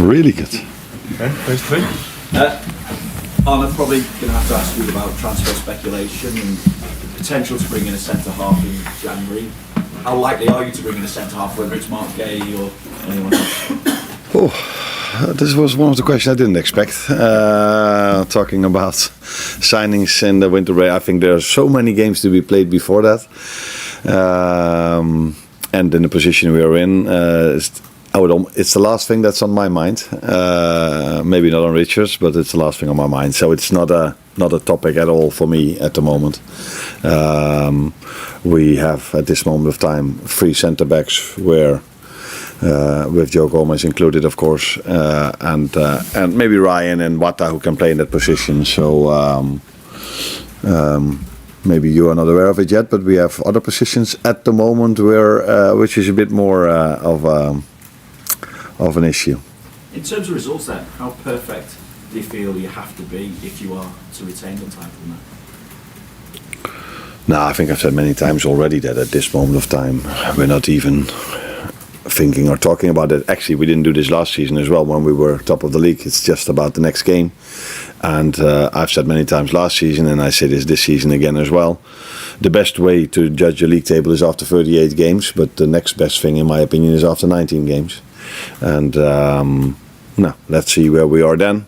Really good. Okay, those three. I'm probably going to have to ask you about transfer speculation and the potential to bring in a centre-half in January. How likely are you to bring in a centre-half, whether it's Mark Gay or anyone else? This was one of the questions I didn't expect. Talking about signings in the winter break, I think there are so many games to be played before that. And in the position we are in, it's the last thing that's on my mind. Maybe not on Richard's, but it's the last thing on my mind. So it's not a topic at all for me at the moment. We have at this moment of time 3 centre backs, where with Joe Gomez included, of course, and maybe Ryan and Wata, who can play in that position. So maybe you are not aware of it yet, but we have other positions at the moment where which is a bit more of an issue. In terms of results then, how perfect do you feel you have to be if you are to retain the title now? No, I think I've said many times already that at this moment of time we're not even thinking or talking about it. Actually, we didn't do this last season as well when we were top of the league. It's just about the next game. And I've said many times last season, and I say this season again as well, the best way to judge a league table is after 38 games, but the next best thing in my opinion is after 19 games. And no, let's see where we are then.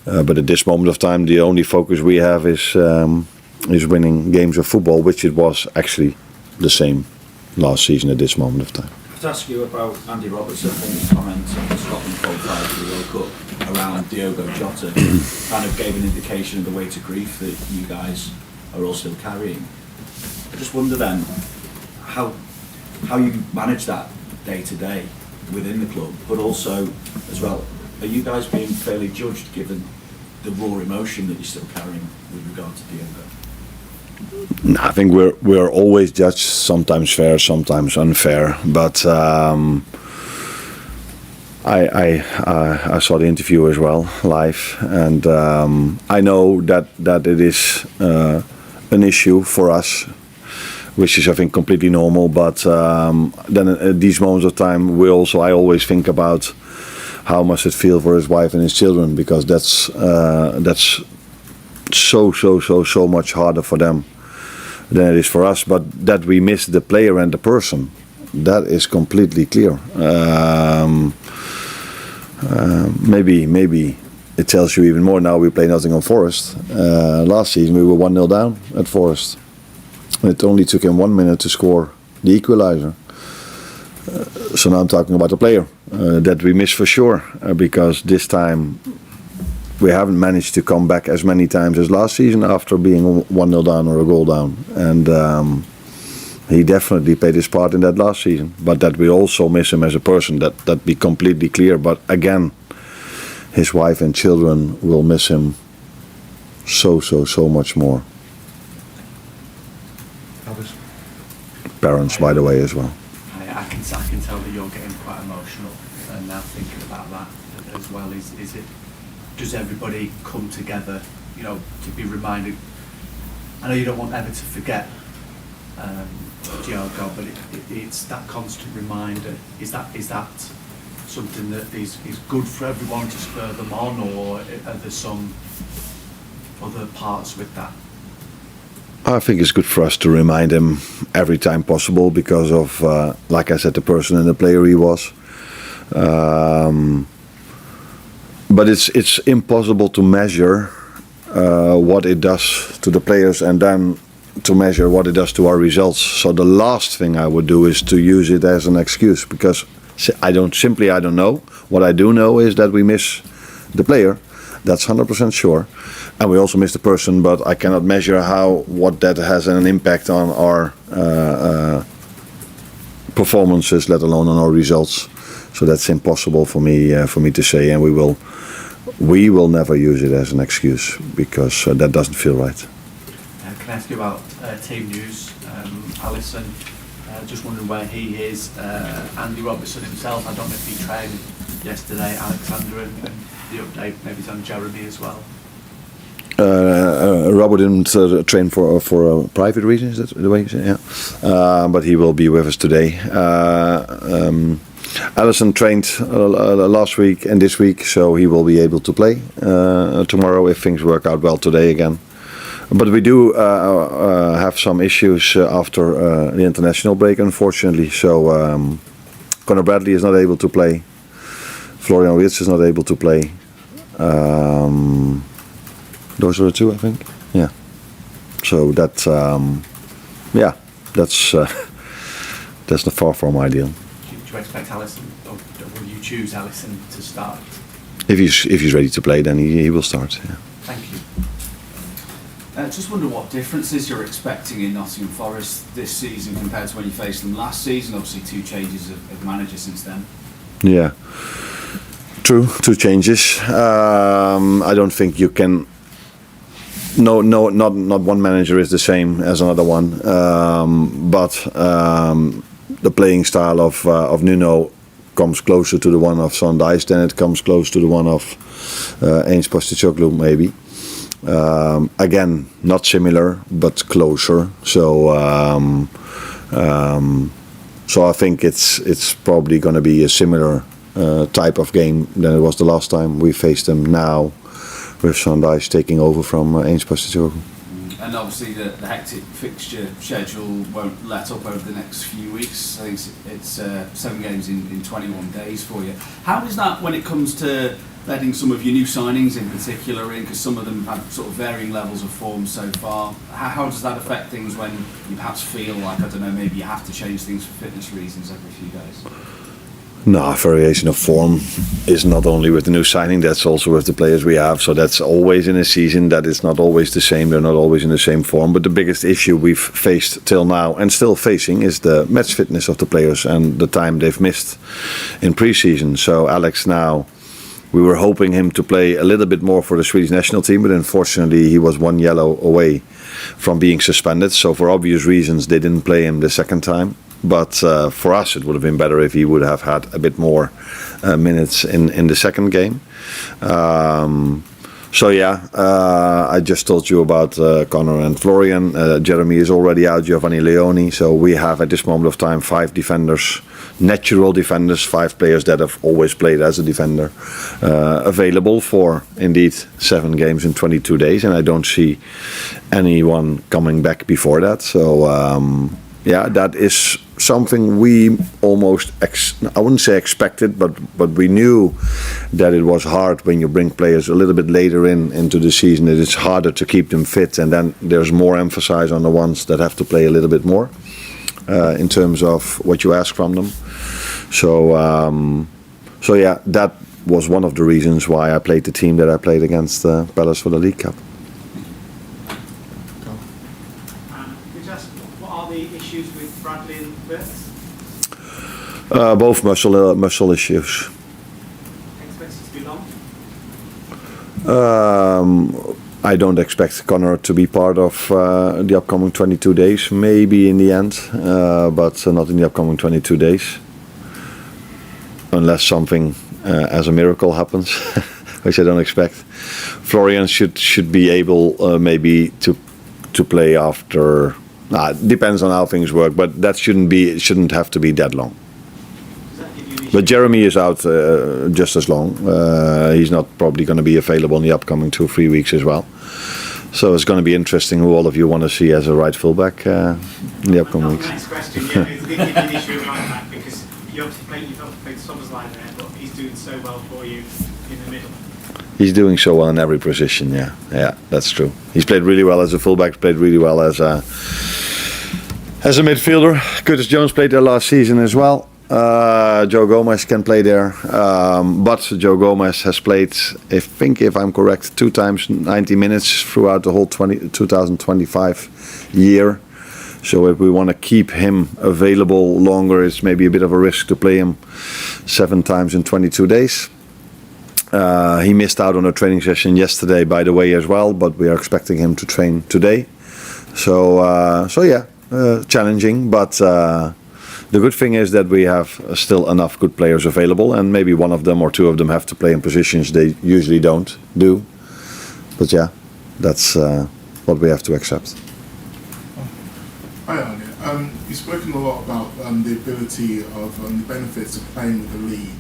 But at this moment of time, the only focus we have is winning games of football, which it was actually the same last season at this moment of time. I have to ask you about Andy Robertson and his comments on the Scotland qualifier for the World Cup around Diogo Jota. Kind of gave an indication of the weight of grief that you guys are all still carrying. I just wonder then how you manage that day to day within the club, but also as well, are you guys being fairly judged given the raw emotion that you're still carrying with regard to Diogo? No, I think we're always judged, sometimes fair, sometimes unfair. But I saw the interview as well live, and I know that it is an issue for us, which is I think completely normal. But then at these moments of time, I always think about how must it feel for his wife and his children, because that's so much harder for them than it is for us. But that we miss the player and the person, that is completely clear. Maybe it tells you even more now. We play Nottingham Forest. Last season we were 1-0 down at Forest. It only took him 1 minute to score the equaliser. So now I'm talking about the player that we miss for sure, because this time we haven't managed to come back as many times as last season after being 1-0 down or a goal down. And he definitely played his part in that last season. But that we also miss him as a person, that be completely clear. But again, his wife and children will miss him so much more. Parents, by the way, as well. I can tell that you're getting quite emotional, and now thinking about that as well. Does everybody come together, to be reminded? I know you don't want ever to forget Diogo, but it's that constant reminder. Is that something that is good for everyone to spur them on, or are there some other parts with that? I think it's good for us to remind him every time possible because of, like I said, the person and the player he was. But it's impossible to measure what it does to the players and then to measure what it does to our results. So the last thing I would do is to use it as an excuse, because I don't know. What I do know is that we miss the player. That's 100% sure. And we also miss the person, but I cannot measure what that has an impact on our performances, let alone on our results. So that's impossible for me to say, and we will never use it as an excuse, because that doesn't feel right. Can I ask you about team news? Alisson, just wondering where he is. Andy Robertson himself, I don't know if he trained yesterday. Alexander and the update maybe is on Jeremy as well. Robert didn't train for a private reason, is that the way you say? Yeah. But he will be with us today. Alisson trained last week and this week, so he will be able to play tomorrow if things work out well today again. But we do have some issues after the international break, unfortunately. So Conor Bradley is not able to play. Florian Wirtz is not able to play. Those are the two, I think. Yeah. So that's not far from ideal. Do you expect Alisson, or will you choose Alisson to start? If he's ready to play, then he will start. Yeah. Thank you. Just wonder what differences you're expecting in Nottingham Forest this season compared to when you faced them last season. Obviously, 2 changes of manager since then. Yeah. True, 2 changes. I don't think you can. No, not one manager is the same as another one. But the playing style of Nuno comes closer to the one of Sondheis than it comes close to the one of Ainge Postecoglou, maybe. Again, not similar, but closer. So I think it's probably going to be a similar type of game than it was the last time we faced them. Now, with Sondheis taking over from Ainge Postecoglou. And obviously the hectic fixture schedule won't let up over the next few weeks. I think it's 7 games in 21 days for you. How is that when it comes to letting some of your new signings in particular in, because some of them have sort of varying levels of form so far? How does that affect things when you perhaps feel like, I don't know, maybe you have to change things for fitness reasons every few days? No, variation of form is not only with the new signing, that's also with the players we have. So that's always in a season that is not always the same. They're not always in the same form. But the biggest issue we've faced till now and still facing is the match fitness of the players and the time they've missed in pre-season. So Alex now, we were hoping him to play a little bit more for the Swedish national team, but unfortunately he was 1 yellow away from being suspended. So for obvious reasons, they didn't play him the second time. But for us, it would have been better if he would have had a bit more minutes in the second game. I just told you about Conor and Florian. Jeremy is already out, Giovanni Leoni. So we have at this moment of time 5 defenders, natural defenders, 5 players that have always played as a defender, available for indeed 7 games in 22 days. And I don't see anyone coming back before that. So that is something we almost, I wouldn't say expected, but we knew that it was hard when you bring players a little bit later into the season. It is harder to keep them fit, and then there's more emphasis on the ones that have to play a little bit more in terms of what you ask from them. That was one of the reasons why I played the team that I played against Palace for the League Cup. Issues with Bradley and Wirtz? Both muscle issues. Expected to be long? I don't expect Conor to be part of the upcoming 22 days. Maybe in the end, but not in the upcoming 22 days. Unless something as a miracle happens, which I don't expect. Florian should be able maybe to play after. Depends on how things work, but that shouldn't have to be that long. But Jeremy is out just as long. He's not probably going to be available in the upcoming 2-3 weeks as well. So it's going to be interesting who all of you want to see as a right fullback in the upcoming weeks. Next question, is going to be an issue of right back, because you've obviously played Summersline there, but he's doing so well for you in the middle. He's doing so well in every position, yeah, that's true. He's played really well as a fullback, played really well as a midfielder. Curtis Jones played there last season as well. Joe Gomez can play there, but Joe Gomez has played, if I'm correct, 2 times 90 minutes throughout the whole 2025 year. So if we want to keep him available longer, it's maybe a bit of a risk to play him 7 times in 22 days. He missed out on a training session yesterday, by the way, as well, but we are expecting him to train today. Challenging, but the good thing is that we have still enough good players available, and maybe one of them or 2 of them have to play in positions they usually don't do. But that's what we have to accept. Hi, Arne. You've spoken a lot about the ability of the benefits of playing with the lead,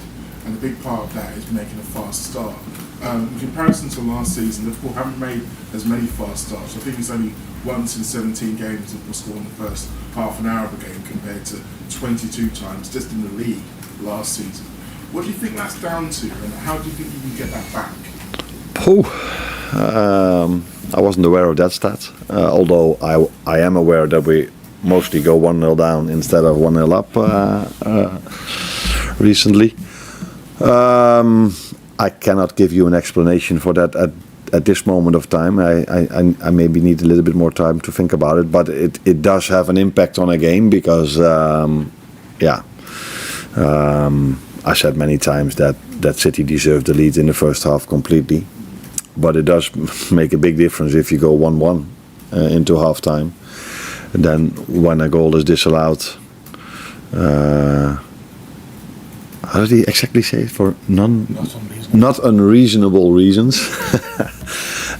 and a big part of that is making a fast start. In comparison to last season, Liverpool haven't made as many fast starts. I think it's only once in 17 games that we'll score in the first half an hour of a game compared to 22 times just in the league last season. What do you think that's down to, and how do you think you can get that back? I wasn't aware of that stat, although I am aware that we mostly go 1-0 down instead of 1-0 up recently. I cannot give you an explanation for that at this moment of time. I maybe need a little bit more time to think about it, but it does have an impact on a game because, I said many times that City deserved the lead in the first half completely, but it does make a big difference if you go 1-1 into half time. And then when a goal is disallowed, how did he exactly say it? For not unreasonable reasons.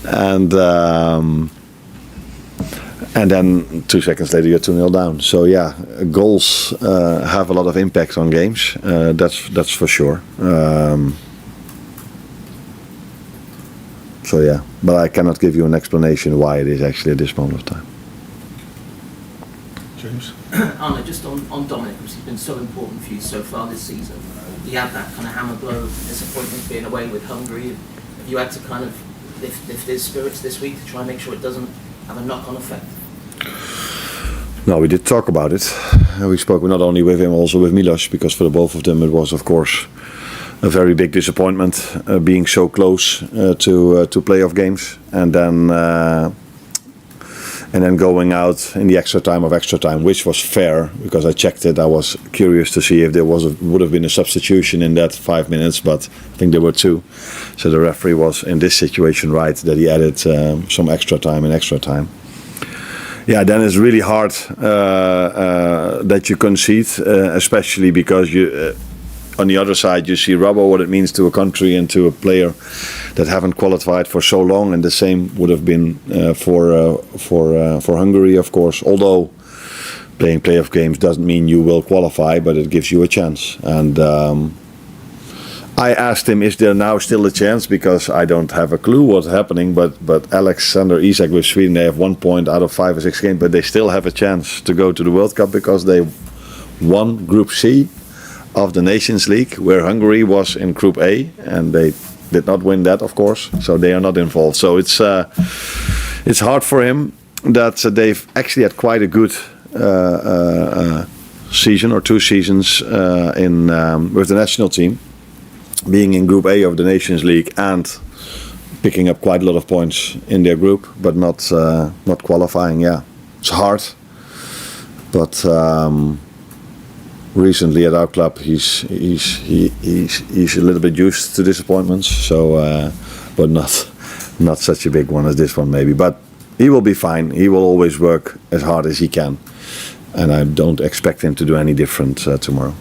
And then 2 seconds later you're 2-0 down. So yeah, goals have a lot of impact on games. That's for sure. So yeah, but I cannot give you an explanation why it is actually at this moment of time. James? Arno, just on Dominic, because he's been so important for you so far this season. He had that kind of hammer blow of disappointment being away with Hungary. Have you had to kind of lift his spirits this week to try and make sure it doesn't have a knock-on effect? No, we did talk about it. We spoke not only with him, also with Milos, because for the both of them it was, of course, a very big disappointment being so close to playoff games, and then going out in the extra time, which was fair because I checked it. I was curious to see if there would have been a substitution in that 5 minutes, but I think there were 2. So the referee was in this situation right that he added some extra time. Yeah, then it's really hard that you concede, especially because you. On the other side, you see Robbo, what it means to a country and to a player that haven't qualified for so long, and the same would have been for Hungary, of course. Although playing playoff games doesn't mean you will qualify, but it gives you a chance. And I asked him, is there now still a chance? Because I don't have a clue what's happening. But Alexander Isak with Sweden, they have 1 point out of 5 or 6 games, but they still have a chance to go to the World Cup because they won Group C of the Nations League, where Hungary was in Group A, and they did not win that, of course, so they are not involved. So it's hard for him that they've actually had quite a good season or 2 seasons with the national team, being in Group A of the Nations League and picking up quite a lot of points in their group, but not qualifying. Yeah, it's hard, but. Recently at our club, he's a little bit used to disappointments. So, but not such a big one as this one maybe. But he will be fine. He will always work as hard as he can, and I don't expect him to do any different tomorrow.